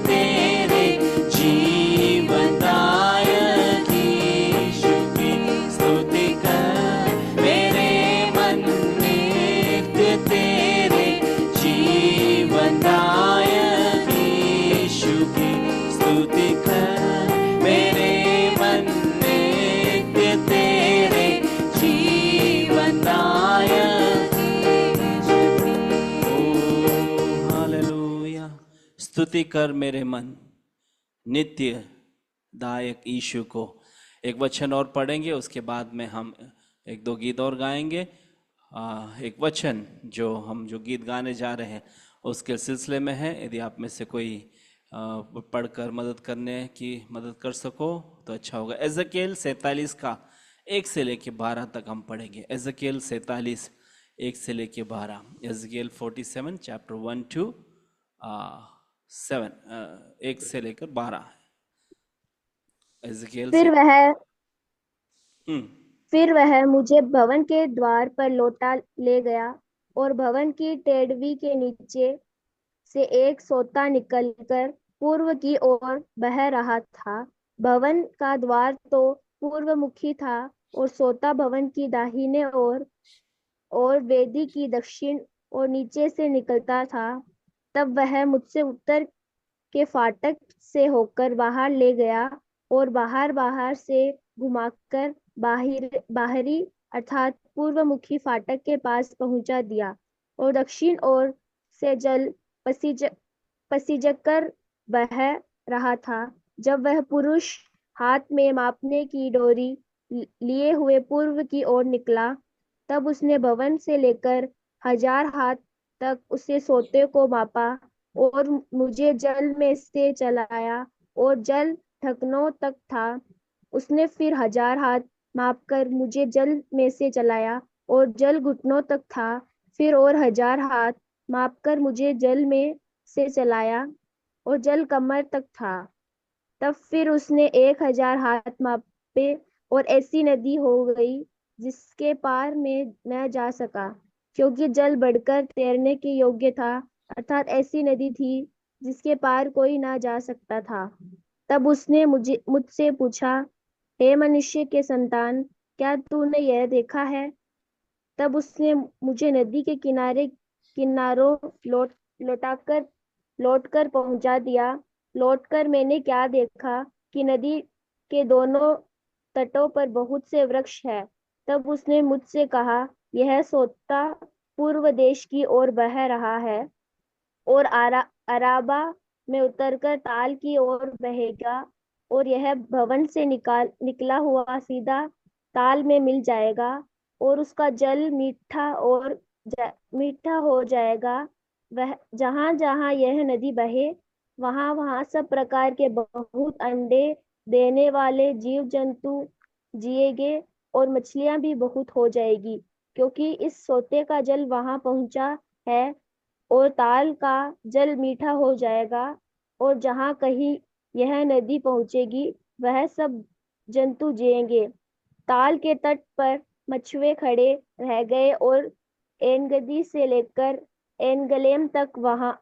तेरे जीवनदायक यीशु की स्तुति कर मेरे मन नित्य तेरे जीवनदायक यीशु की स्तुति कर मेरे मन नित्य तेरे जीवनदायक हालेलुया। स्तुति कर मेरे मन नित्य दायक यीशु को। एक वचन और पढ़ेंगे, उसके बाद में हम एक दो गीत और गाएंगे। एक वचन जो गीत गाने जा रहे हैं उसके सिलसिले में है। यदि आप में से कोई पढ़कर मदद करने की मदद कर सको तो अच्छा होगा। एजेकिएल 47 का 1 से लेके 12 तक हम पढ़ेंगे। एजेकिएल 47 1 से लेके 12। एजेकिएल 47 चैप्टर 1 to 7 1 से लेकर 12। एजेकिएल फिर वह मुझे भवन के द्वार पर लौटा ले गया और भवन की टेड़वी के नीचे से एक सोता निकलकर पूर्व की ओर बह रहा था। भवन का द्वार तो पूर्वमुखी था और सोता भवन की दाहिने ओर और वेदी की दक्षिण और नीचे से निकलता था। तब वह मुझसे उत्तर के फाटक से होकर बाहर ले गया और बाहर से घुमाकर बाहरी अर्थात पूर्वमुखी फाटक के पास पहुंचा दिया और दक्षिण ओर से जल पसीजकर बह रहा था। जब वह पुरुष हाथ में मापने की डोरी लिए हुए पूर्व की ओर निकला, तब उसने भवन से लेकर 1000 हाथ तक उसे सोते को मापा और मुझे जल में से चलाया और जल ढकनों तक था। उसने फिर 1000 हाथ मापकर मुझे जल में से चलाया और जल घुटनों तक था। फिर और 1000 हाथ मापकर मुझे जल में से चलाया और जल कमर तक था। तब फिर उसने 1000 हाथ मापे और ऐसी नदी हो गई जिसके पार में न जा सका, क्योंकि जल बढ़कर तैरने के योग्य था, अर्थात ऐसी नदी थी जिसके पार कोई ना जा सकता था। तब उसने मुझसे पूछा, हे मनुष्य के संतान, क्या तूने यह देखा है? तब उसने मुझे नदी के किनारों लौटकर पहुंचा दिया। लौटकर मैंने क्या देखा कि नदी के दोनों तटों पर बहुत से वृक्ष हैं। तब उसने मुझसे कहा, यह सोता पूर्व देश की ओर बह रहा है और अराबा में उतरकर ताल की ओर बहेगा और यह भवन से निकला हुआ सीधा ताल में मिल जाएगा और उसका जल मीठा हो जाएगा। वह जहां जहां यह नदी बहे वहां वहां सब प्रकार के बहुत अंडे देने वाले जीव जंतु जिएंगे और मछलियां भी बहुत हो जाएगी, क्योंकि इस सोते का जल वहां पहुंचा है और ताल का जल मीठा हो जाएगा। और जहां कहीं यह नदी पहुंचेगी वह सब जंतु जिएंगे। ताल के तट पर मछुए खड़े रह गए और एनगदी से लेकर एनगलेम तक वहां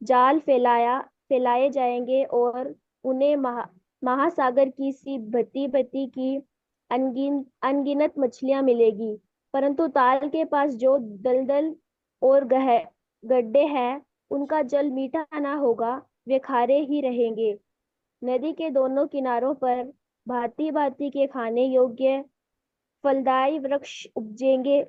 जाल फैलाए जाएंगे और उन्हें महासागर की सी भती भती की अनगिनत मछलियां मिलेगी। परंतु ताल के पास जो दलदल और गड्ढे हैं उनका जल मीठा ना होगा, वे खारे ही रहेंगे। नदी के दोनों किनारों पर भांति भांति के खाने योग्य फलदायी वृक्ष उपजेंगे,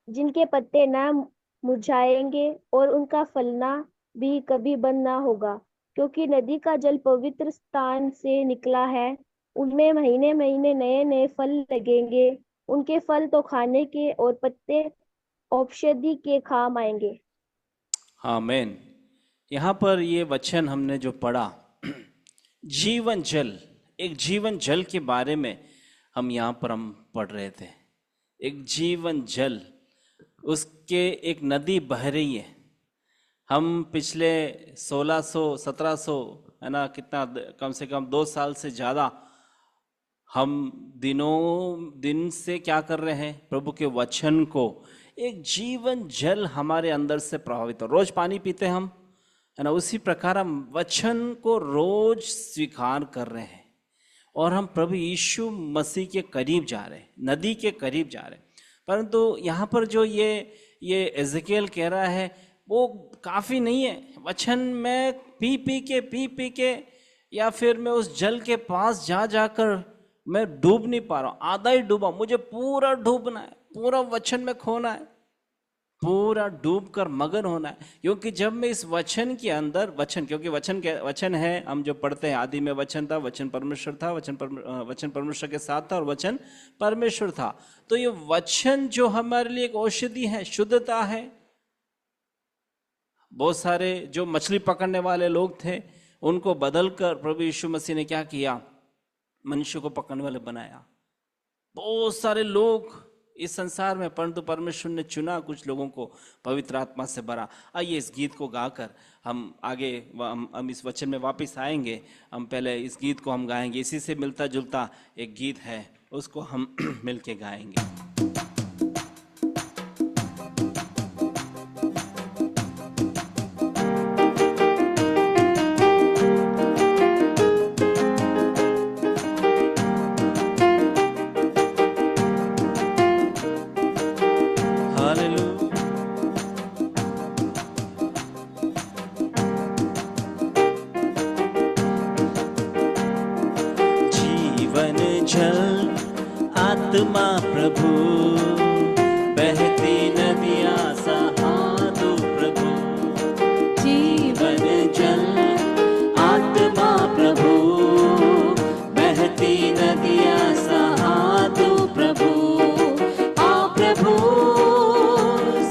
जिनके पत्ते न मुरझाएंगे और उनका फलना भी कभी बंद ना होगा, क्योंकि नदी का जल पवित्र स्थान से निकला है। उनमें महीने महीने नए नए फल लगेंगे। उनके फल तो खाने के और पत्ते औषधि के काम आएंगे। आमीन। यहाँ पर ये वचन हमने जो पढ़ा, जीवन जल, एक जीवन जल के बारे में हम यहाँ पर पढ़ रहे थे। एक जीवन जल, उसके एक नदी बह रही है। हम पिछले 1600-1700 है ना, कितना, कम से कम 2 साल से ज़्यादा हम दिनों दिन से क्या कर रहे हैं, प्रभु के वचन को, एक जीवन जल हमारे अंदर से प्रभावित हो। रोज पानी पीते हम, है ना, उसी प्रकार हम वचन को रोज स्वीकार कर रहे हैं और हम प्रभु यीशु मसीह के करीब जा रहे हैं, नदी के करीब जा रहे हैं। परंतु यहाँ पर जो ये एजेकियल कह रहा है वो काफ़ी नहीं है। वचन में पी पी के या फिर मैं उस जल के पास जा जाकर मैं डूब नहीं पा रहा हूँ, आधा ही डूबा, मुझे पूरा डूबना है, पूरा वचन में खोना है, पूरा डूब कर मगन होना है। क्योंकि जब मैं इस वचन के अंदर, क्योंकि वचन है, हम जो पढ़ते हैं, आदि में वचन था, वचन परमेश्वर था, वचन परमेश्वर के साथ था और वचन परमेश्वर था। तो ये वचन जो हमारे लिए एक औषधि है, शुद्धता है। बहुत सारे जो मछली पकड़ने वाले लोग थे उनको बदलकर प्रभु यीशु मसीह ने क्या किया, मनुष्य को पकड़ने वाले बनाया। बहुत सारे लोग इस संसार में, परंतु परमेश्वर ने चुना कुछ लोगों को, पवित्र आत्मा से भरा। आइए इस गीत को गाकर हम आगे हम इस वचन में वापस आएंगे। हम पहले इस गीत को हम गाएंगे, इसी से मिलता जुलता एक गीत है, उसको हम मिलके गाएंगे। आत्मा प्रभु, बहती नदियाँ सहा दो प्रभु। जीवन जल आत्मा प्रभु, बहती नदियाँ सहा दो प्रभु। आ प्रभु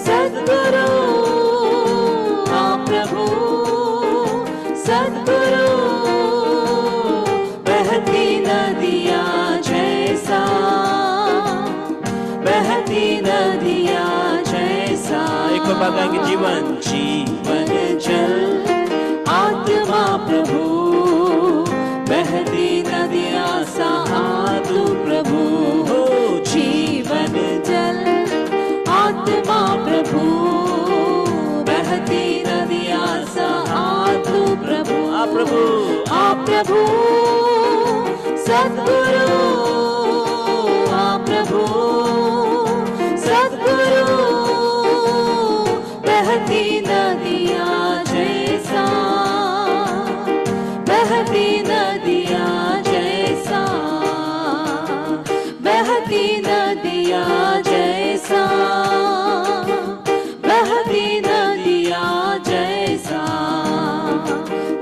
सद्गुरु, आ प्रभु सद्गुरु, बहती नदियाँ जैसा, बहती नदियाँ जैसा। एक और बात गाएंगे, जीवन जल आत्मा प्रभु, बहती नदियाँ सहा दो प्रभु। जीवन जल आत्मा प्रभु, बहती नदियाँ सहा दो प्रभु। आ प्रभु, आ प्रभु सद्गुरु, आ प्रभु सद्गुरु, बहती नदियाँ जैसा, बहती नदियाँ जैसा, बहती नदियाँ जैसा, बहती नदियाँ जैसा।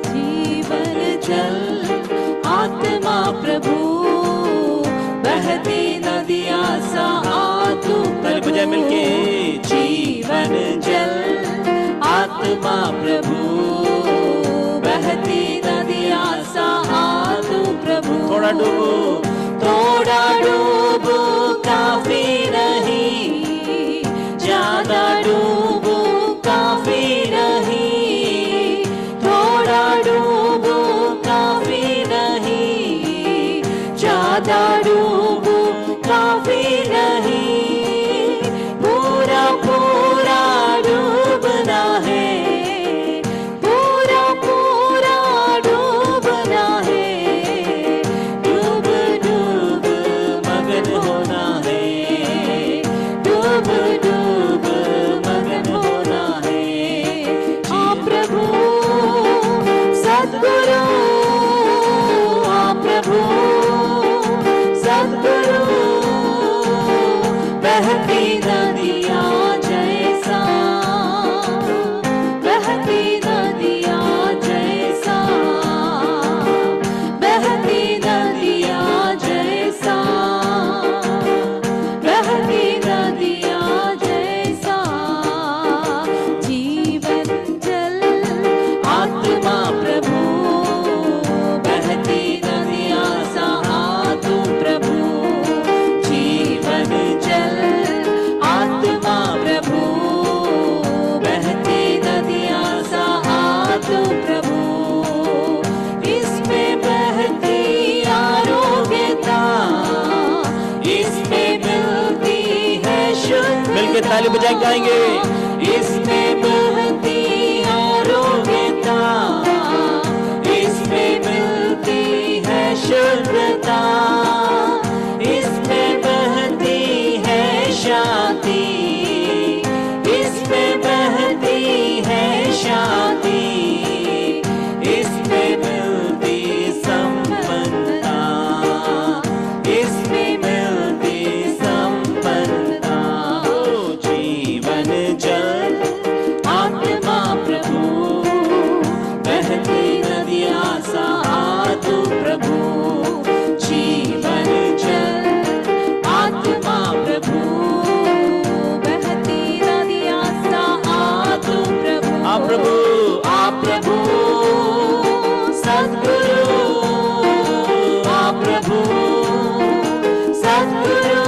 जीवन जल आत्मा प्रभु, बहती नदियाँ सहा दो प्रभु। जय मिलके, जीवन जल आत्मा प्रभु, बहती नदियाँ सहा दो प्रभु। थोड़ा डूबो, थोड़ा डूबो काफी नहीं, ज्यादा डूबो काफी नहीं, थोड़ा डूबो काफी नहीं, ज्यादा डूबो काफी नहीं। पूरा पूरा डूबना है, पूरा पूरा डूबना है, डूब डूब मगन होना है, डूब डूब मगन होना है। आ प्रभु सद्गुरु, आ प्रभु सद्गुरु, बहती नदियाँ जैसा, बहती नदियाँ जैसा, बहती नदियाँ जैसा, बहती नदियाँ जैसा। जीवन जल आत्मा प्रभु, बहती नदियाँ सहा दो प्रभु। जीवन जल आत्मा प्रभु, बहती नदियाँ सहा दो प्रभु। इसमें बहती आरोग्यता, इसमें मिलती है शुद्ध। मिलके ताली बजा गाएंगे। इसमें बहती आरोग्यता, सद्गुरु आप प्रभु सद्गुरु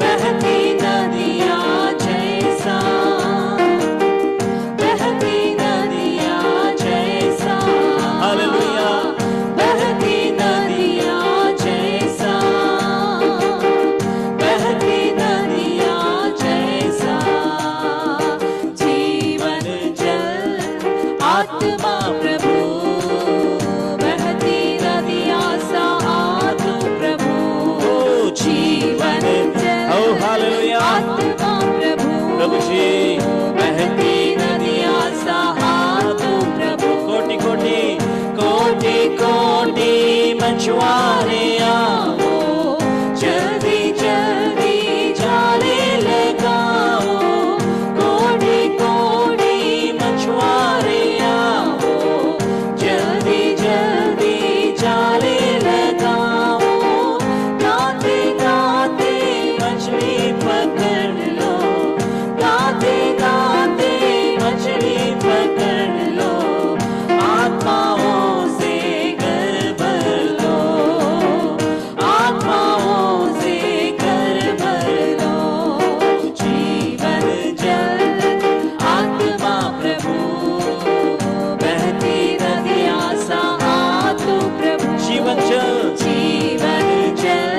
बहती नदियाँ जैसा बहती नदियाँ जैसा हालेलुया बहती नदियाँ जैसा बहती नदियाँ जैसा जीवन जल आत्मा प्रभु बहती नदियाँ सा तू प्रभु जीवन जल ओ हालेलुया आत्मा प्रभु प्रभु जी बहती नदियाँ सा तू प्रभु कोटि कोटि कोटि कोटि मछुआरे आओ जल्दी जल्दी जाले लगाओ कोटि कोटि मछुआरे आओ जल्दी जल्दी जाले लगाओ गाते गाते मछली पकड़ लो गाते गाते मछली पकड़ लो आत्माओं से घर भर लो आत्माओं से घर भर लो जीवन जल आत्मा प्रभु बहती नदियाँ सा तू प्रभु जीवन जल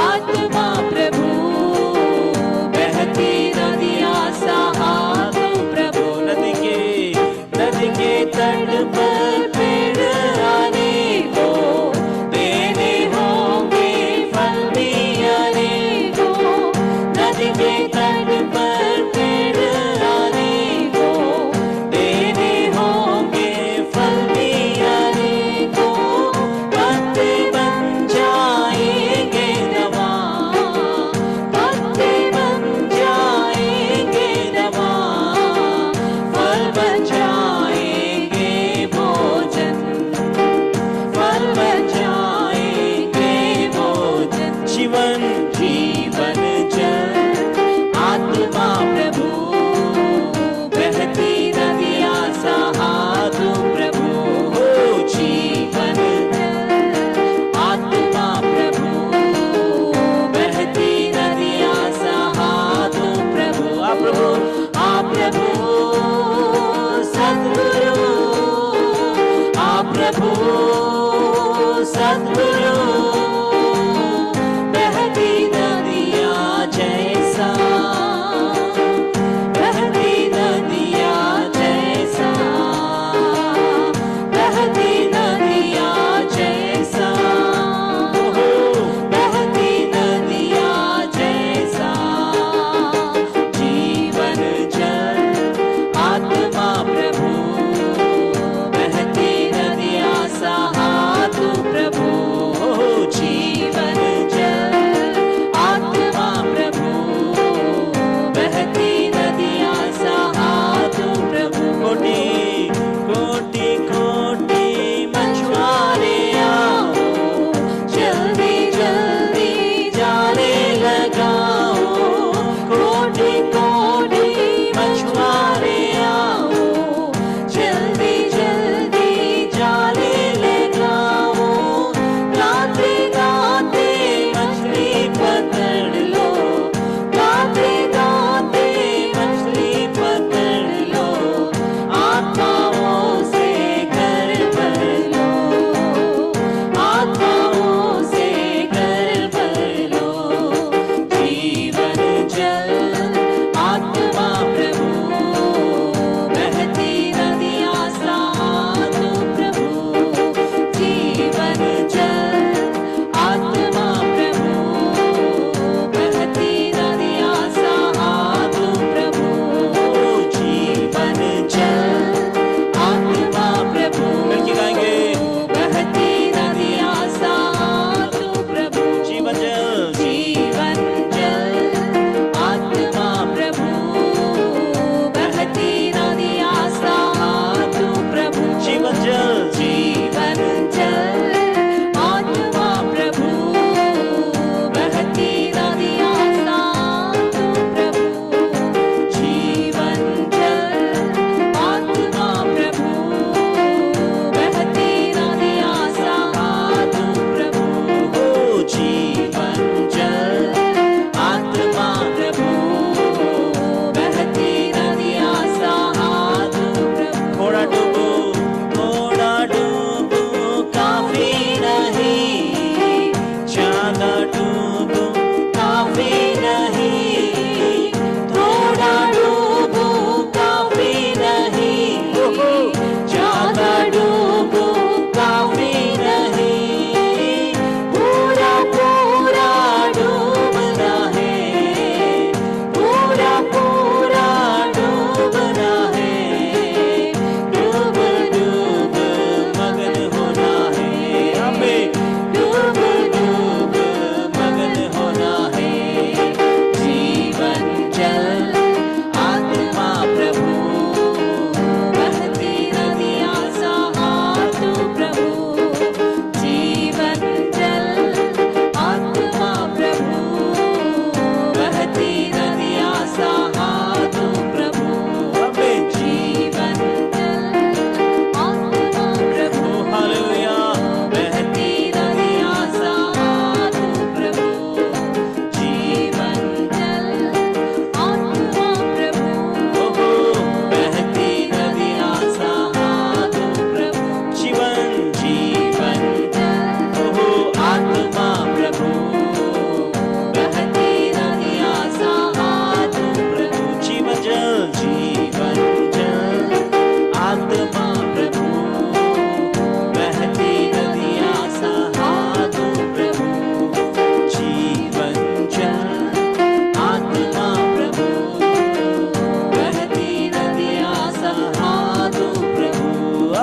आत्मा प्रभु बहती नदियाँ सा तू प्रभु नदी के तट पर पेड़ आने को देने होंगे फल भी आने को नदी के तट पर पेड़ आने को देने होंगे फल भी आने को पत्ते बन जाएंगे दवा पत्ते बन जाएंगे दवा फल बन जाएंगे भोजन फल बन जाएंगे भोजन जीवन जल आत्मा प्रभु बहती नदियाँ सा तू प्रभु जीवन जल आत्मा प्रभु बहती नदियाँ सा तू प्रभु आप प्रभु सद्गुरु आप प्रभु सद्गुरु बहती नदियाँ जैसा बहती नदियाँ जैसा बहती नदियाँ जैसा बहती नदियाँ जैसा जीवन जल आत्मा प्रभु बहती नदियाँ सा तू प्रभु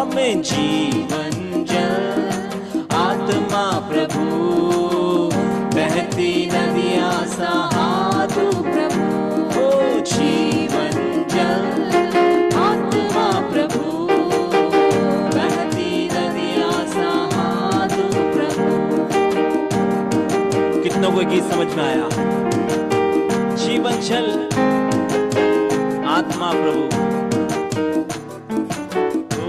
हमें जीवन जल आत्मा प्रभु, बहती नदियां सहादू प्रभु, ओ जीवन जल आत्मा प्रभु, बहती नदियां सहादू प्रभु। कितनों को गीत समझ में आया? जीवन जल आत्मा प्रभु, ओ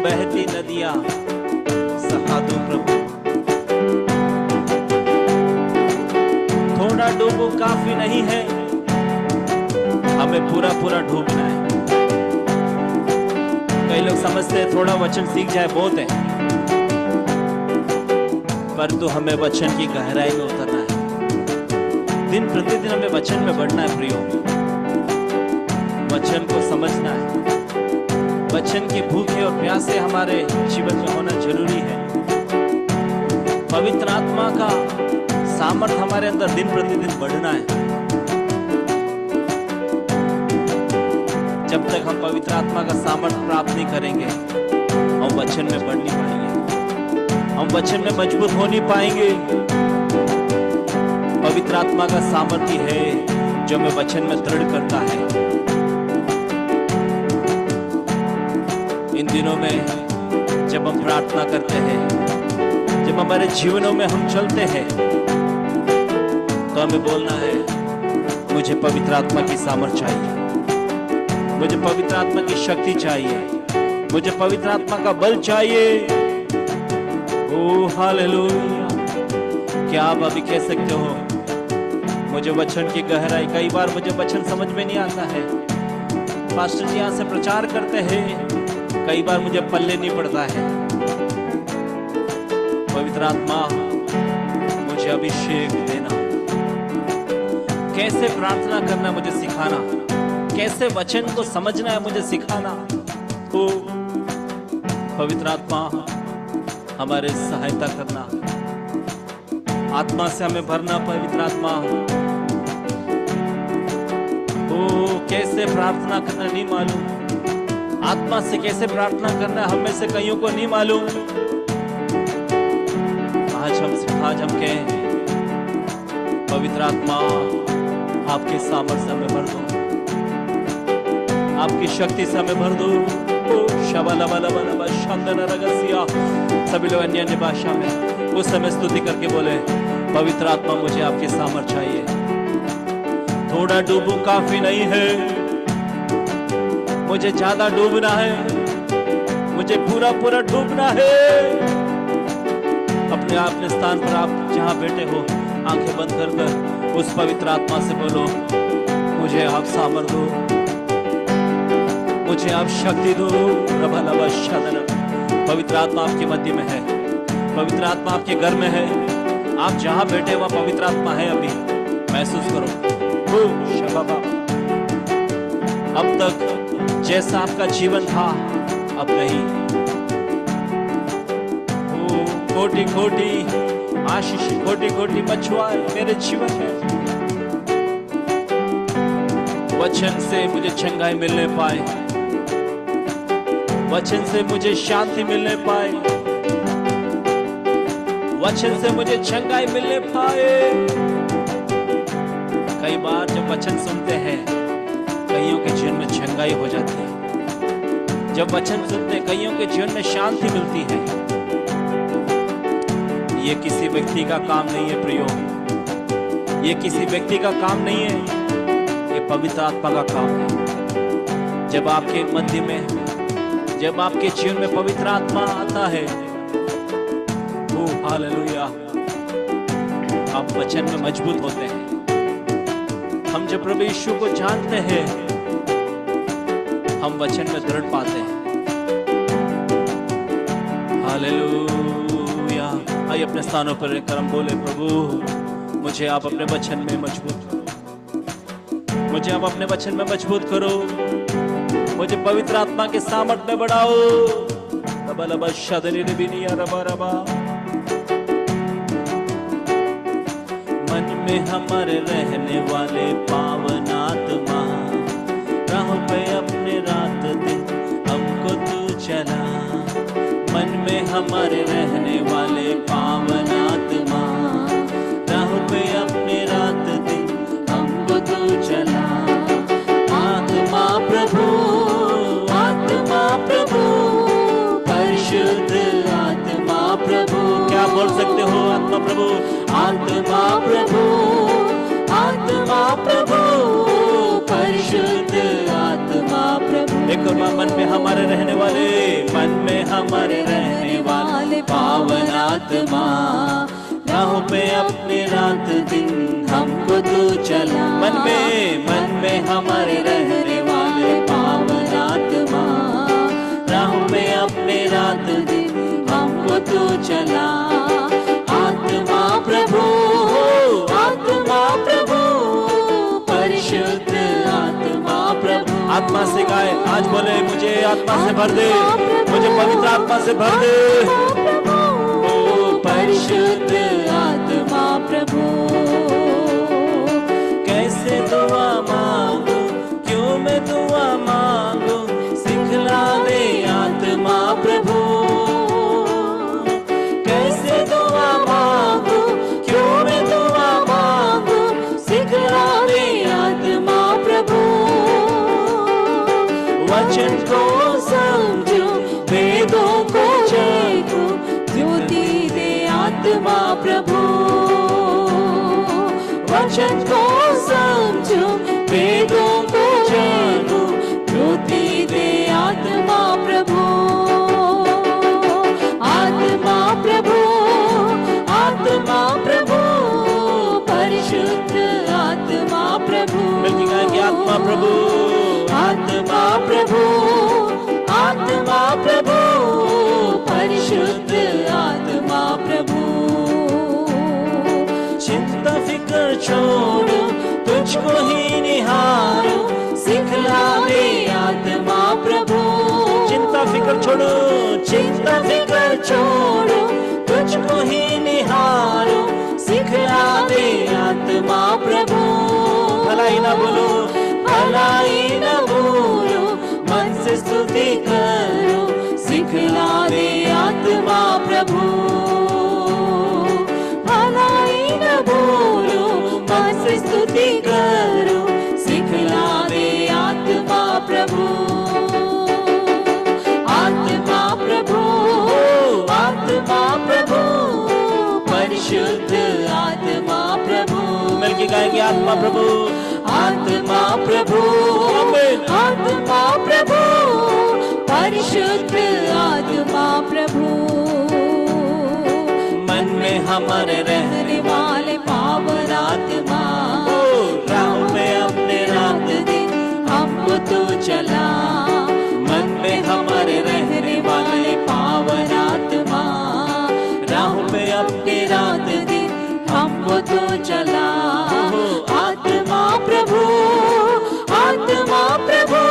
बहती नदियां सहादू प्रभु। थोड़ा डूबो काफी नहीं है, हमें पूरा पूरा डूबना है। कई लोग समझते हैं थोड़ा वचन सीख जाए बहुत है, पर तो हमें वचन की गहराई में उतरना है। दिन प्रतिदिन हमें वचन में बढ़ना है प्रियो, वचन को समझना है। वचन की भूखे और प्यासे हमारे जीवन में होना जरूरी है। पवित्र आत्मा का सामर्थ हमारे अंदर दिन प्रतिदिन बढ़ना है। जब तक हम पवित्र आत्मा का सामर्थ प्राप्त नहीं करेंगे, हम वचन में बढ़ नहीं पाएंगे, हम वचन में मजबूत हो नहीं पाएंगे। पवित्र आत्मा का सामर्थ्य है जो हमें वचन में दृढ़ करता है। इन दिनों में जब हम प्रार्थना करते हैं, जब हमारे जीवनों में हम चलते हैं, तो हमें बोलना है, मुझे पवित्र आत्मा की सामर्थ चाहिए, मुझे पवित्र आत्मा की शक्ति चाहिए, मुझे पवित्र आत्मा का बल चाहिए। ओ हालेलुया। क्या आप अभी कह सकते हो, मुझे वचन की गहराई, कई बार मुझे वचन समझ में नहीं आता है, पास्टर जी यहाँ से प्रचार करते हैं, कई बार मुझे पल्ले नहीं पड़ता है। पवित्र आत्मा मुझे अभिषेक देना, कैसे प्रार्थना करना मुझे सिखाना, कैसे वचन को समझना है मुझे सिखाना। तो पवित्र आत्मा हमारे सहायता करना, आत्मा से हमें भरना। पवित्र आत्मा ओ कैसे प्रार्थना करना नहीं मालूम, आत्मा से कैसे प्रार्थना करना हमें से कईयों को नहीं मालूम। आज हम कहें, पवित्र आत्मा आपके सामर्थ्य से हमें भर दो, आपकी शक्ति से हमें भर दो। सभी लोग अन्य अन्य भाषा में उस समय स्तुति करके बोले, पवित्र आत्मा मुझे आपकी सामर्थ्य चाहिए। थोड़ा डूबू काफी नहीं है, मुझे ज्यादा डूबना है, मुझे पूरा पूरा डूबना है। अपने स्थान पर आप जहां बैठे हो, आंखें बंद कर कर उस पवित्र आत्मा से बोलो, मुझे आप सामर्थ्य दो, मुझे आप शक्ति दो। पवित्र आत्मा आपके मध्य में है, पवित्र आत्मा आपके घर में है, आप जहां बैठे वहां पवित्र आत्मा है। अभी महसूस करो। अब तक जैसा आपका जीवन था अब नहीं। कोटि कोटि आशीष, कोटि कोटि मछुआरे मेरे जीवन में। वचन से मुझे चंगाई मिलने पाए, वचन से मुझे शांति मिलने पाए, वचन से मुझे चंगाई मिलने पाए। कई बार जब वचन सुनते हैं, कईयों के जीवन में चंगाई हो जाती है। जब वचन सुनते हैं, कईयों के जीवन में शांति मिलती है। ये किसी व्यक्ति का काम नहीं है प्रियो, ये किसी व्यक्ति का काम नहीं है, ये पवित्र आत्मा का काम है। जब आपके मध्य में, जब आपके जीवन में पवित्र आत्मा आता है, ओ हालेलुया, आप वचन में मजबूत होते हैं। हम जब प्रभु यीशु को जानते हैं, हम वचन में दृढ़ पाते हैं। हालेलुया। आइए अपने स्थानों पर रहकर हम बोले, प्रभु मुझे आप अपने वचन में मजबूत करो, मुझे आप अपने वचन में मजबूत करो, मुझे पवित्र आत्मा के सामर्थ्य में बढ़ाओ। मन में हमारे रहने वाले पावन आत्मा, राह पे अपने रात दिन हमको तू चला। मन में हमारे रहने वाले पावन आत्मा, राहों पे अपने रात दिन हमको तू चला। आत्मा प्रभु, आत्मा प्रभु, परिशुद्ध आत्मा प्रभु। क्या बोल सकते हो? आत्मा प्रभु, आत्मा प्रभु, आत्मा प्रभु, परिशुद्ध आत्मा प्रभु। एक और बार, मन में हमारे रहने वाले, मन में हमारे रहने वाले पावन आत्मा, राहों पे अपने रात दिन हमको तू चला। मन में हमारे रहने वाले पावन आत्मा, राहों पे अपने रात दिन हमको तू चला। आत्मा प्रभु, आत्मा प्रभु, परिशुद्ध आत्मा प्रभु। आत्मा से गाए, आज बोले मुझे आत्मा से भर दे, मुझे पवित्र आत्मा से भर दे। ओ परिशुद्ध आत्मा प्रभु। कैसे दुआ मांगू, क्यों मैं दुआ मांगू, सिखला दे आत्मा प्रभु। कैसे दुआ मांगू, क्यों मैं दुआ मांगू, सिखला दे आत्मा प्रभु। वचन को समझो, वेदों को चखो, ज्योति दे आत्मा प्रभु। वचन को समझो, वेदों को चखो, ज्योति दे आत्मा प्रभु। आत्मा प्रभु, आत्मा प्रभु, परिशुद्ध आत्मा प्रभु। मिलके गाएंगे आत्मा प्रभु, आत्मा प्रभु, आत्मा प्रभु, परिशुद्ध आत्मा प्रभु। चिंता फिक्र छोड़ो, तुझको ही निहारो, सिखला दे आत्मा प्रभु। चिंता फिक्र छोड़ो, चिंता फिक्र छोड़ो, तुझको ही निहारो, सिखला दे आत्मा प्रभु। भलाई ना बोलो, भलाई न भूलो, मन से स्तुति करो, सिखला दे आत्मा प्रभु। भलाई न भूलो, मन से स्तुति करो, सिखला दे आत्मा प्रभु। आत्मा प्रभु, आत्मा प्रभु, परिशुद्ध आत्मा प्रभु। मिलके गाएंगे आत्मा प्रभु, आत्मा प्रभु, आत्मा प्रभु, परिशुद्ध आत्मा प्रभु। मन में हमारे रहने वाले पावन आत्मा, राहों में अपने रात दिन हमको तू चला। मन में हमारे रहने वाले पावन आत्मा, राहों में अपने रात दिन हमको तू चला। आत्मा प्रभु, आत्मा प्रभु,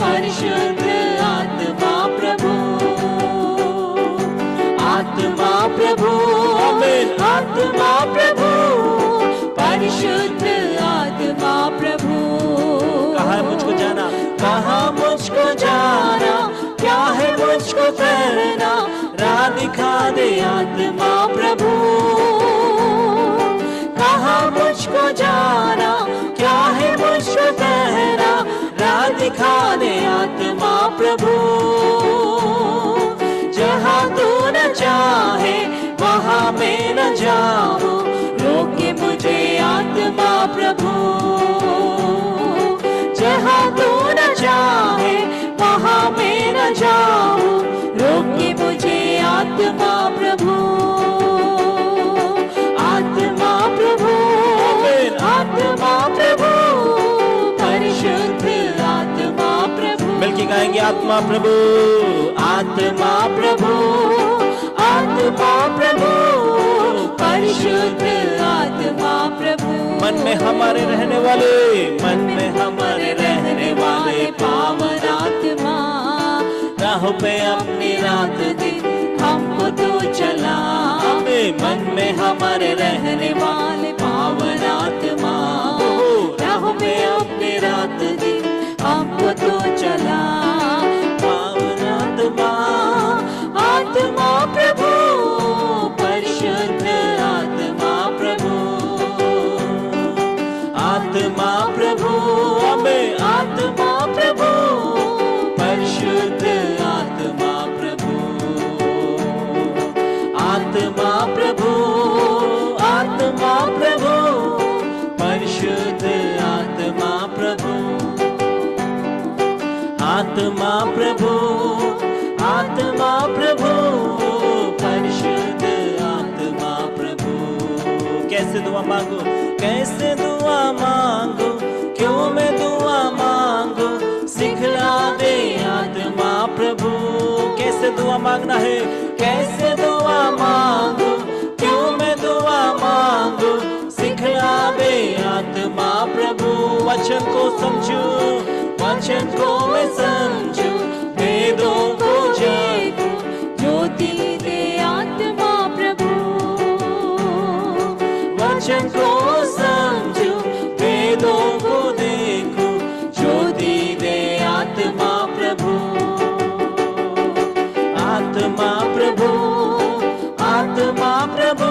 परिशुद्ध आत्मा प्रभु। आत्मा प्रभु, आत्मा प्रभु, परिशुद्ध आत्मा प्रभु। कहाँ मुझको जाना, कहाँ मुझको जाना, क्या है मुझको करना, राह दिखा दे आत्मा प्रभु। कहाँ मुझको जाना, क्या है मुझको कहना, राह दिखा दे आत्मा प्रभु। जहाँ तू न चाहे वहाँ मैं न जाऊँ, रोके मुझे आत्मा प्रभु। जहाँ तू न चाहे वहाँ मैं न जाऊँ, रोके मुझे आत्मा प्रभु। आत्मा प्रभु, आत्मा प्रभु, परिशुद्ध आत्मा प्रभु। मिलके गाएंगे आत्मा प्रभु, आत्मा प्रभु, आत्मा प्रभु, परिशुद्ध आत्मा प्रभु। मन में हमारे रहने वाले, मन में हमारे रहने वाले पावन आत्मा, राहों पे अपनी रात दिन हमको तू चला। मन में हमारे रहने वाले पावन आत्मा, राहों पे अपनी रात दिन हमको तू चला। पावन प्रभु, आत्मा प्रभु, परिशुद्ध आत्मा प्रभु। कैसे दुआ मांगू, कैसे दुआ मांगू, क्यों मैं दुआ मांगू, सिखला दे आत्मा प्रभु। कैसे दुआ मांगना है, कैसे दुआ मांगू, क्यों मैं दुआ मांगू, सिखला दे आत्मा प्रभु। वचन को समझू, वचन को मैं समझू, वेदों को जानू, ज्योति दे आत्मा प्रभु। वचन को समझू, वेदों को देखूं, ज्योति दे आत्मा प्रभु। आत्मा प्रभु, आत्मा प्रभु,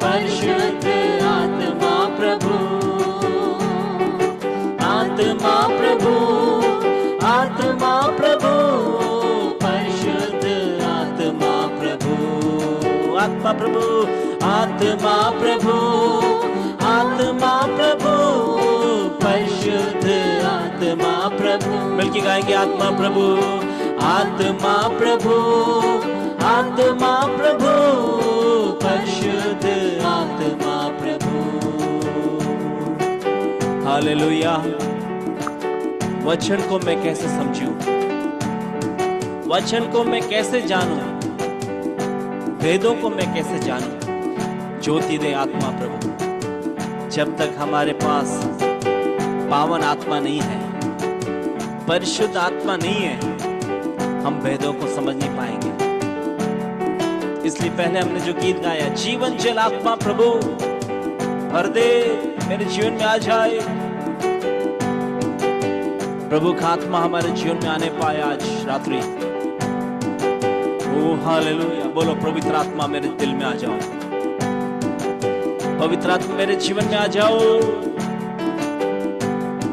परिशुद्ध आत्मा प्रभु। आत्मा प्रभु, आत्मा प्रभु, परिशुद्ध आत्मा प्रभु। आत्मा प्रभु, आत्मा प्रभु, आत्मा प्रभु, परिशुद्ध आत्मा प्रभु। मिलके गाएंगे आत्मा प्रभु, आत्मा प्रभु, आत्मा प्रभु, परिशुद्ध आत्मा प्रभु। हालेलुया। वचन को मैं कैसे समझूं, वचन को मैं कैसे जानूं, वेदों को मैं कैसे जानूं, ज्योति दे आत्मा प्रभु। जब तक हमारे पास पावन आत्मा नहीं है, परिशुद्ध आत्मा नहीं है, हम वेदों को समझ नहीं पाएंगे। इसलिए पहले हमने जो गीत गाया, जीवन जल आत्मा प्रभु भर दे, मेरे जीवन में आ जाए। प्रभु का आत्मा हमारे जीवन में आने पाए आज रात्रि। ओ हालेलुया। बोलो, पवित्र आत्मा मेरे दिल में आ जाओ, पवित्र आत्मा मेरे जीवन में आ जाओ।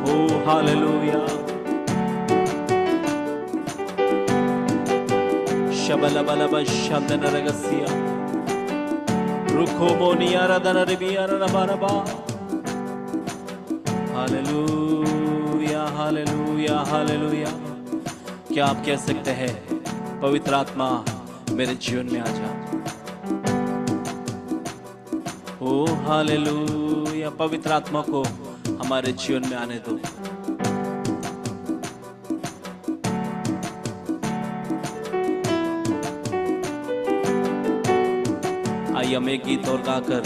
Oh hallelujah. शबलबलब शब्दन रगसिया, रुखो मोनिया रदन रिबिया रबरबा। Hallelujah, hallelujah, hallelujah. क्या आप कह सकते हैं, पवित्र आत्मा मेरे जीवन में आ जा। ओ हालेलुया। पवित्र आत्मा को हमारे जीवन में आने दो। आइए हम एक गीत और गाकर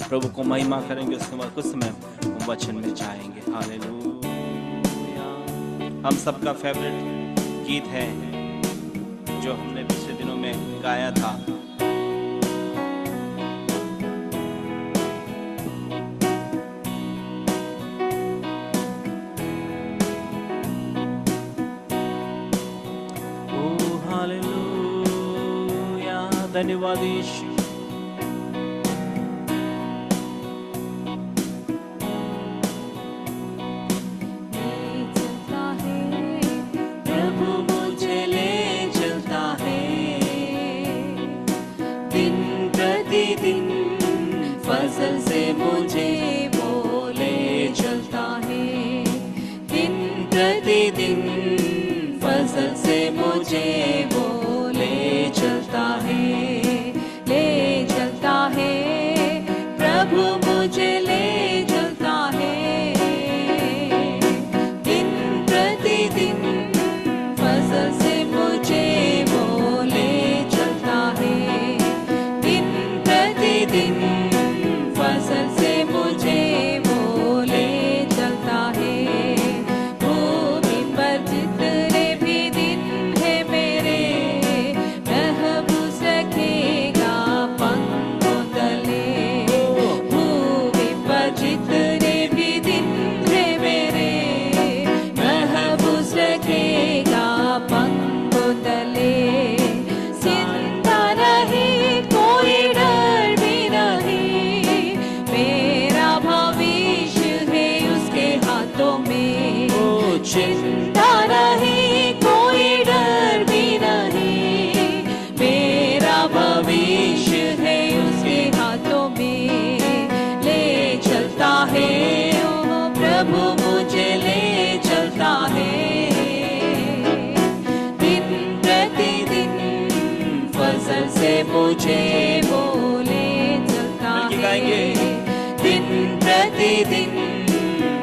प्रभु को महिमा करेंगे, उसके बाद कुछ समय हम वचन में जाएंगे। हालेलुया। हम सबका फेवरेट गीत है जो हमने पिछले दिनों में गाया था। ओ हालेलुया। धन्यवाद यीशु। फजल से मुझे बोले चलता है, दिन प्रतिदिन फजल से मुझे बोले चलता है, ले चलता है प्रभु मुझे ले चलता है, दिन प्रतिदिन फजल से मुझे बोले चलता है, दिन प्रतिदिन फजल से मुझे बोले चलता है। भूमि पर जितने भी दिन है मेरे, महबूस रखेगा पंखों तले। भूमि पर जितने भी दिन है मेरे, महबूस रखेगा पंखों तले। चिंता नहीं, कोई डर भी नहीं, मुझे बोले चलता मिलके है। गाएंगे। दिन प्रतिदिन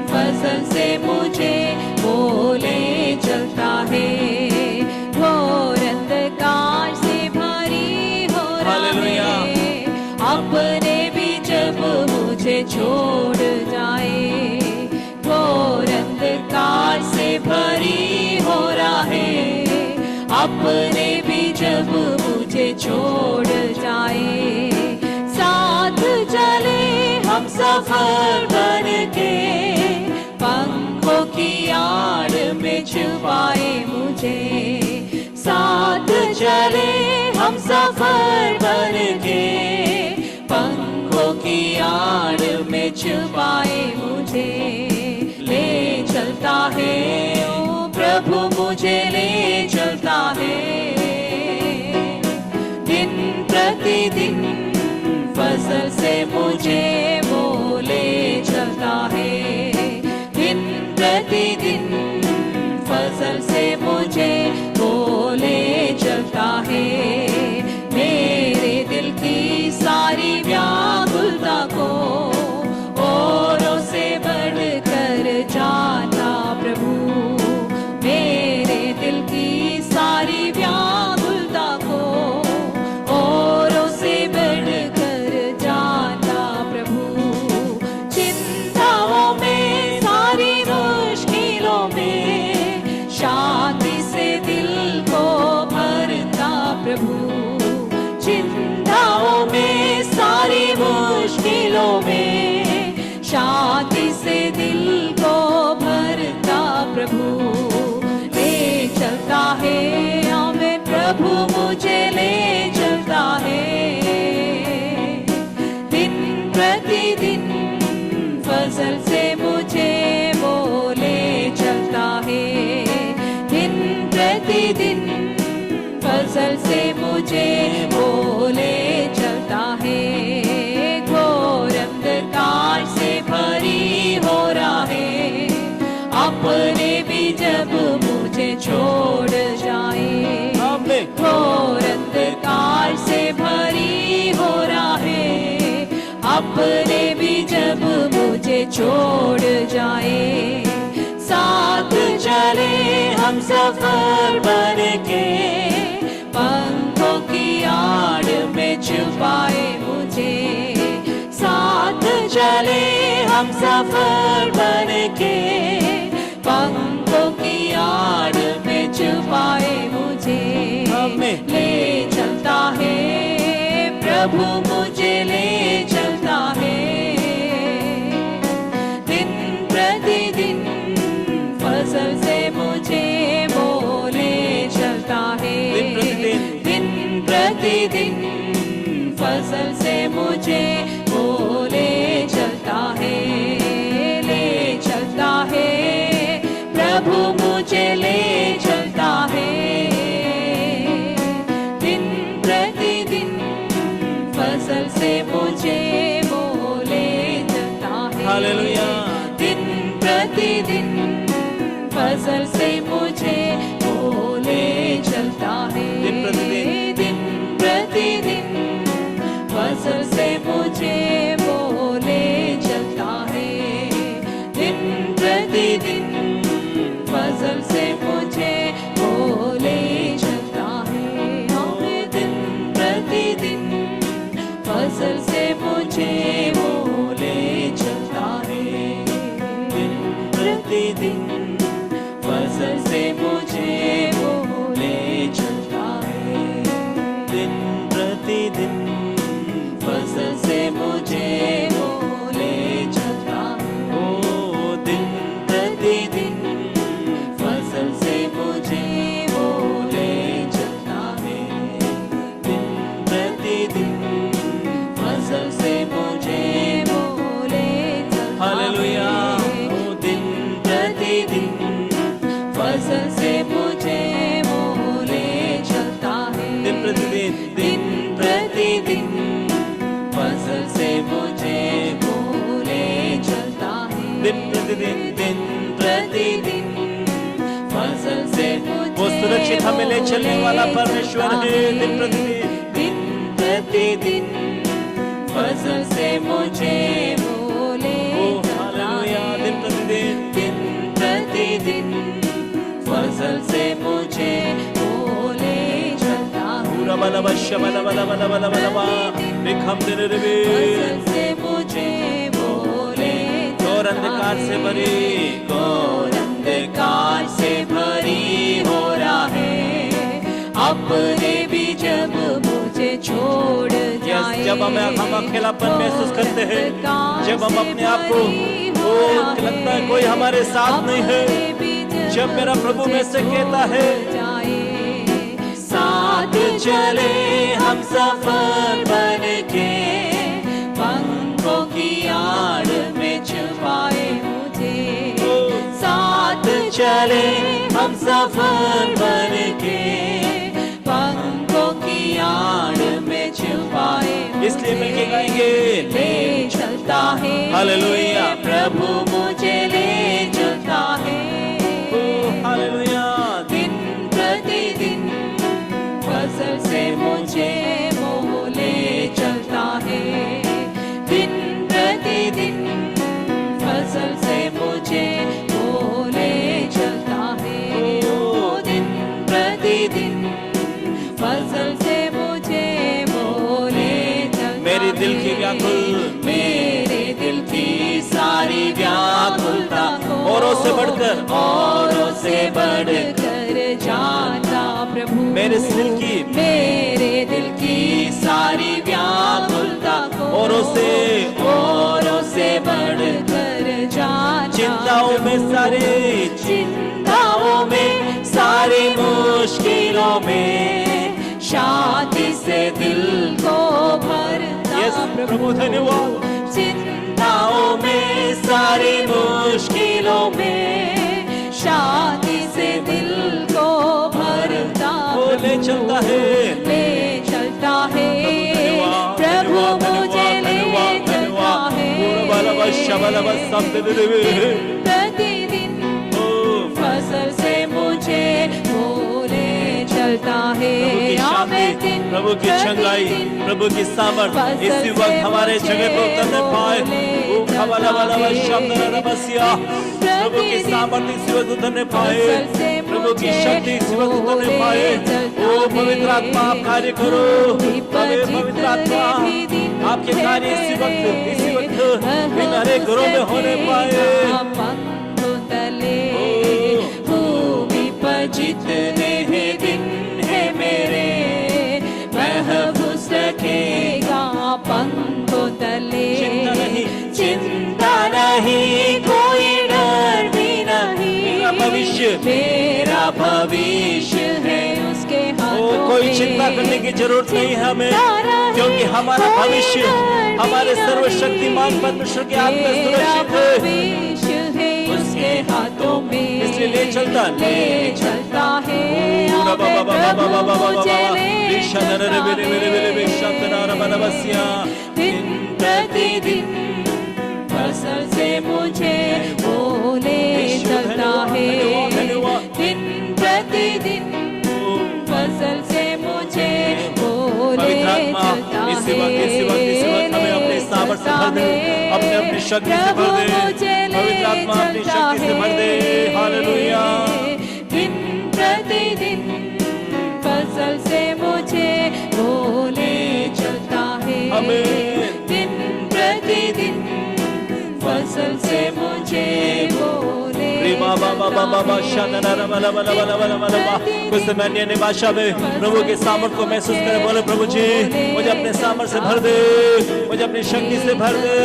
फसल से मुझे बोले चलता है। घोर अंधकार से भरी हो हालेलुया। राहें, अपने भी जब मुझे छोड़ जाए। घोर अंधकार से भरी हो राहें, अपने भी जब मुझे छोड़ जाए। साथ चले हम सफर बन के, पंखों की आड़ में छुपाए मुझे। साथ चले हम सफर बन के, पंखों की आड़ में छुपाए मुझे। ले चलता है ओ प्रभु मुझे ले चलता है। दिन प्रतिदिन फसल से मुझे बोले चलता है। दिन प्रतिदिन फसल से मुझे बोले चलता है। मेरे दिल की सारी व्याकुलता को औरों से बढ़कर जाता प्रभु। मेरे दिल की सारी व्याकुलता को औरों से बढ़कर जाता प्रभु। चिंताओं में सारी मुश्किलों में शांति से दिल को भरता प्रभु। चिंताओं में सारी मुश्किलों में शांति से दिल को भरता प्रभु। ले चलता है हमें प्रभु मुझे ले चलता है। दिन प्रतिदिन फसल से मुझे बोले चलता है। दिन प्रतिदिन फसल से मुझे बोले चलता है। घोर अंधकार से भरी हो राहें, अपने भी जब मुझे छोड़ जाए। घोर अंधकार से भरी हो राहें, अपने भी जब मुझे छोड़ जाए। साथ चले हम सफर बन के, पंखों की आड़ में छुपाए मुझे। साथ चले हम सफर बन के, पंखों की आड़ में छुपाए मुझे। ले चलता है प्रभु मुझे ले चलता है। दिन प्रतिदिन फसल से मुझे बोले चलता है। दिन प्रतिदिन फसल से मुझे बोले चलता है। ले चलता है प्रभु मुझे ले चलता है। दिन प्रतिदिन फसल से मुझे बोले चलता है। हालेलुया। दिन प्रतिदिन फसल से मुझे बोले चलता है। दिन प्रतिदिन। दिन प्रतिदिन फसल से मुझे बोले चलता है। दिन प्रतिदिन फसल से मुझे बोले चलता है। हमें दिन प्रतिदिन फसल से मुझे बोले चलता है। दिन प्रतिदिन फसल से मुझे बोले चलता है। दिन प्रतिदिन फसल से मुझे बोले चलता है। ओ दिन प्रतिदिन फसल से मुझे बोले चलता है। दिन प्रतिदिन फसल से मुझे बोले चलता है। हालेलुया। ओ दिन प्रतिदिन फसल से मुझे बोले चलता है। दिन प्रतिदिन। दिन प्रतिदिन फसल से मुझे बोले चलता है। दिन प्रतिदिन। दिन प्रतिदिन फसल से मुझे वो सुरक्षित हमें ले चलने वाला परमेश्वर है। दिन प्रतिदिन। दिन प्रतिदिन फसल से मुझे वो ले चलता है। दिन प्रतिदिन दिन प्रतिदिन फसल से मुझे वो ले चलता है। पूरा बला बश्य बला बला बला बला बला बा निखम तेरे रे फसल से मुझे वो ले घोर अंधकार से भरी घोर अंधकार से भरी हो रहा है। अपने भी जब मुझे छोड़ जाए, जब हम अकेलापन महसूस करते हैं, जब हम अपने आप को लगता है कोई हमारे साथ नहीं है, जब मेरा प्रभु में से कहता है साथ चले हम सफर बन के, पंखों की आड़ में छुपाए मुझे। साथ चले हम सफर बन के, पंखों की आड़ में छुपाए। इसलिए मिलके गाएंगे ले चलता है हालेलुया प्रभु मुझे ले चलता है। हालेलुया दिन प्रतिदिन फसल से मुझे वो ले चलता है। दिन प्रतिदिन फसल से मुझे वो ले चलता है। ओ दिन प्रतिदिन फसल से मुझे वो ले चलता मेरी दिल की व्याकुल मेरे दिल की सारी व्याकुलता औरों से बढ़कर जानता प्रभु। मेरे दिल की मेरे दिल की सारी व्याकुलता औरों से बढ़कर जानता। चिंताओं में सारी मुश्किलों में शांति से दिल को भरता यस प्रभु धन्यवाद। चिंताओं में सारी मुश्किलों में शांति से दिल को भरता वो ले चलता है ले चलता है प्रभु मुझे ले चलता है। प्रतिदिन फसल से मुझे वो ले चलता है। प्रभु की चंगाई प्रभु की सामर्थ इसी वक्त हमारे जगह को उतरने पाए। प्रभु की सामर्थ इसी वक्त उतरने पाए। प्रभु की शक्ति इसी वक्त उतरने पाए। ओ पवित्र आत्मा आप कार्य करो। पवित्र आत्मा आपके कार्य इसी वक्त इन हरे घरों में होने पाए। भूमि पर जितने हैं दिन है मेरे महफूज रखेगा पंखों तले। चिंता नहीं कोई डर भी नहीं, मेरा भविष्य है उसके हाथों कोई में। चिंता करने की जरूरत नहीं है हमें, क्योंकि हमारा भविष्य हमारे सर्वशक्तिमान परमेश्वर के हाथ में सुरक्षित है। उसके हाथों में इसलिए ले चलता है। दिन प्रतिदिन फसल से मुझे वो ले चलता है। दिन प्रतिदिन फसल से मुझे वो ले चलता है। इसी वक्त हमें अपने सामर्थ से भर दे, अपनी शक्ति से भर दे। पवित्र आत्मा अपनी शक्ति से भर दे। हालेलुया। दिन प्रतिदिन फसल से मुझे वो ले चलता है। दिन प्रतिदिन फसल से मुझे वो ले कुछ समय अन्य भाषा में प्रभु के सामर्थ को महसूस करें। बोले प्रभु जी मुझे अपने सामर्थ से भर दे, मुझे अपनी शक्ति से भर दे।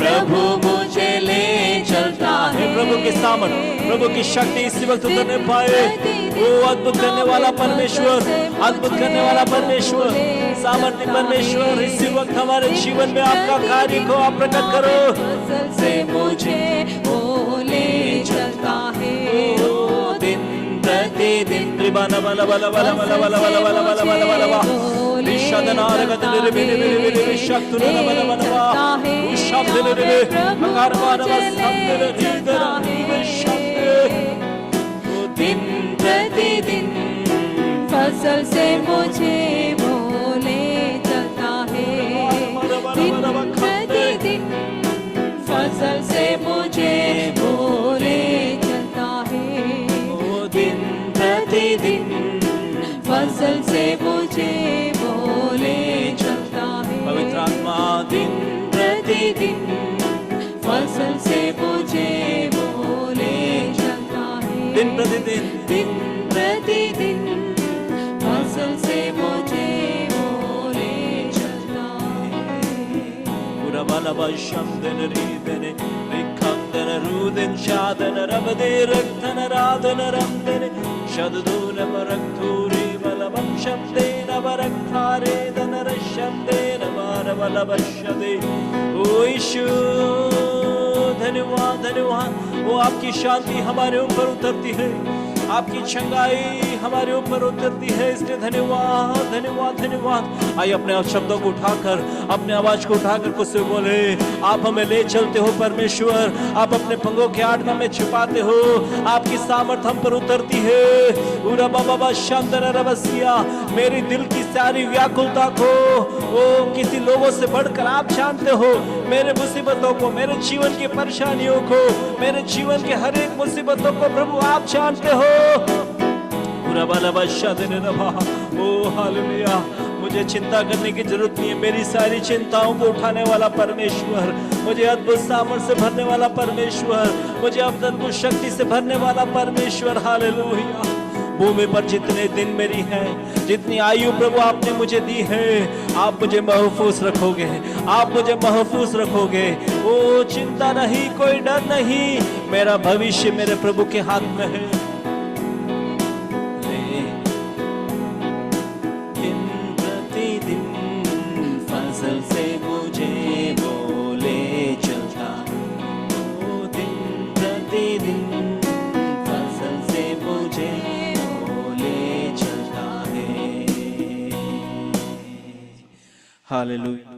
प्रभु मुझे ले चलता है। प्रभु की सामर्थ प्रभु की शक्ति इसी वक्त उतरने पाए। वो अद्भुत करने वाला परमेश्वर, अद्भुत करने वाला परमेश्वर, सामर्थ्य परमेश्वर इसी वक्त हमारे जीवन में आपका कार्य को आप प्रकट करो। से मुझे वो ले चलता है। दिन प्रतिदिन दिन प्रतिदिन फसल से मुझे वो ले फसल से मुझे वो ले चलता है। पवित्र आत्मा दिन प्रतिदिन फसल से मुझे वो ले चलता है। दिन प्रतिदिन दिन प्रतिदिन फसल से मुझे वो ले चलता है। पूरा बाला बशंदन रीदन रिखंदन रुदन शादन रबदे रक्तन राधन रंदन शददून मरक्तूरी बलबम शब्दे नवरक्तारे दन रशब्दे नवार बलबशदे। ओ यीशु धन्यवाद धन्यवाद। वो आपकी शांति हमारे ऊपर उतरती है, आपकी चंगाई हमारे ऊपर उतरती है, इसलिए धन्यवाद धन्यवाद धन्यवाद। आइए अपने शब्दों को उठाकर, अपने आवाज को उठाकर कुछ से बोले, आप हमें ले चलते हो परमेश्वर, आप अपने पंगों के आड़ना में छिपाते हो, आपकी सामर्थ हम पर उतरती है। उरा बाबा शांतन रबसिया, मेरी दिल की सारी व्याकुलता को वो किसी लोगों से बढ़कर आप जानते हो। मेरे मुसीबतों को, मेरे जीवन की परेशानियों को, मेरे जीवन के हर एक मुसीबतों को प्रभु आप जानते हो। पूरा बाला बादशाह देने रहा। ओ हालेलुया। मुझे चिंता करने की जरूरत नहीं है, मेरी सारी चिंताओं को उठाने वाला परमेश्वर, मुझे अद्भुत सामर्थ से भरने वाला परमेश्वर, मुझे अद्भुत शक्ति से भरने वाला परमेश्वर। हालेलुया। भूमि पर जितने दिन मेरी हैं, जितनी आयु प्रभु आपने मुझे दी है, आप मुझे महफूज रखोगे, आप मुझे महफूज रखोगे। ओ चिंता नहीं, कोई डर नहीं, मेरा भविष्य मेरे प्रभु के हाथ में है। दिन प्रतिदिन फसल से मुझे वो ले चलता, ओ दिन प्रतिदिन फसल से मुझे हालेलुया।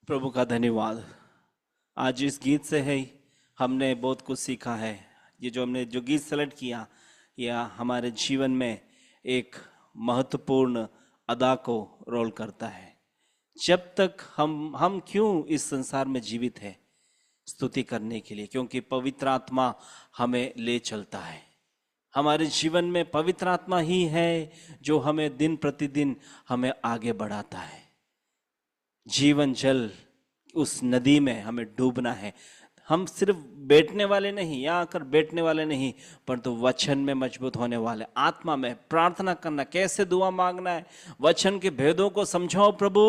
प्रभु का धन्यवाद। आज इस गीत से है हमने बहुत कुछ सीखा है। ये जो हमने जो गीत सेलेक्ट किया, यह हमारे जीवन में एक महत्वपूर्ण अदा को रोल करता है। जब तक हम क्यों इस संसार में जीवित है? स्तुति करने के लिए, क्योंकि पवित्र आत्मा हमें ले चलता है। हमारे जीवन में पवित्र आत्मा ही है जो हमें दिन प्रतिदिन हमें आगे बढ़ाता है। जीवन जल उस नदी में हमें डूबना है। हम सिर्फ बैठने वाले नहीं, यहाँ आकर बैठने वाले नहीं, परंतु वचन में मजबूत होने वाले, आत्मा में प्रार्थना करना, कैसे दुआ मांगना है, वचन के भेदों को समझाओ प्रभु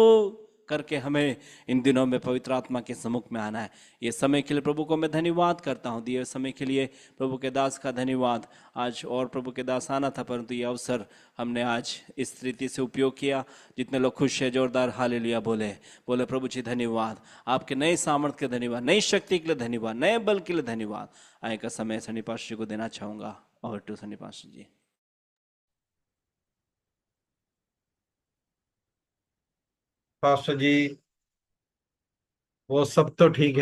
करके हमें इन दिनों में पवित्र आत्मा के सम्मुख में आना है। ये समय के लिए प्रभु को मैं धन्यवाद करता हूँ। दिए समय के लिए प्रभु के दास का धन्यवाद। आज और प्रभु के दास आना था, परंतु ये अवसर हमने आज इस रीति से उपयोग किया। जितने लोग खुश है जोरदार हालेलुया बोले प्रभु जी धन्यवाद। आपके नए सामर्थ्य के धन्यवाद, नई शक्ति के लिए धन्यवाद, नए बल के लिए धन्यवाद। आय का समय सनी पास्टर जी को देना चाहूँगा। और to Sunny pastor ji. Pastor ji, वो सब तो ठीक है।